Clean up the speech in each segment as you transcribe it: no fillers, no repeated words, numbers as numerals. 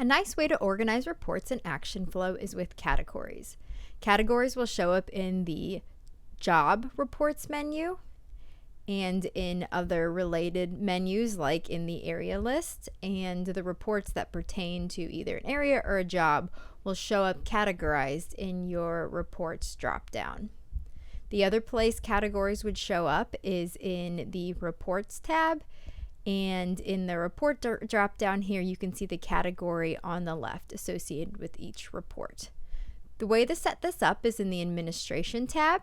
A nice way to organize reports in ActionFlow is with categories. Categories will show up in the Job Reports menu and in other related menus like in the area list, and the reports that pertain to either an area or a job will show up categorized in your reports dropdown. The other place categories would show up is in the Reports tab, and in the report drop down here you can see the category on the left associated with each report. The way to set this up is in the Administration tab,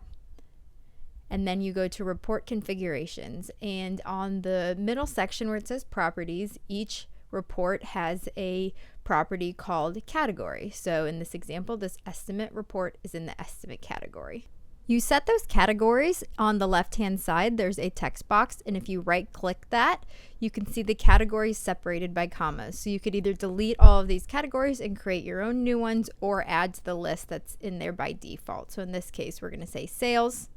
and then you go to Report Configurations, and on the middle section where it says Properties, each report has a property called Category. So in this example, this estimate report is in the Estimate category. You set those categories on the left-hand side. There's a text box, and if you right-click that, you can see the categories separated by commas. So you could either delete all of these categories and create your own new ones, or add to the list that's in there by default. So in this case, we're going to say Sales,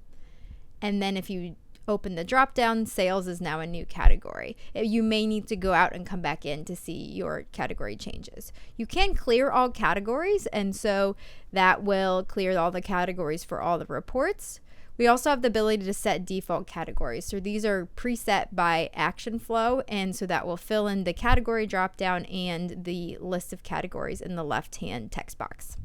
and then if you open the drop-down, Sales is now a new category. You may need to go out and come back in to see your category changes. You can clear all categories, and so that will clear all the categories for all the reports. We also have the ability to set default categories. So these are preset by ActionFlow, and so that will fill in the category drop-down and the list of categories in the left-hand text box.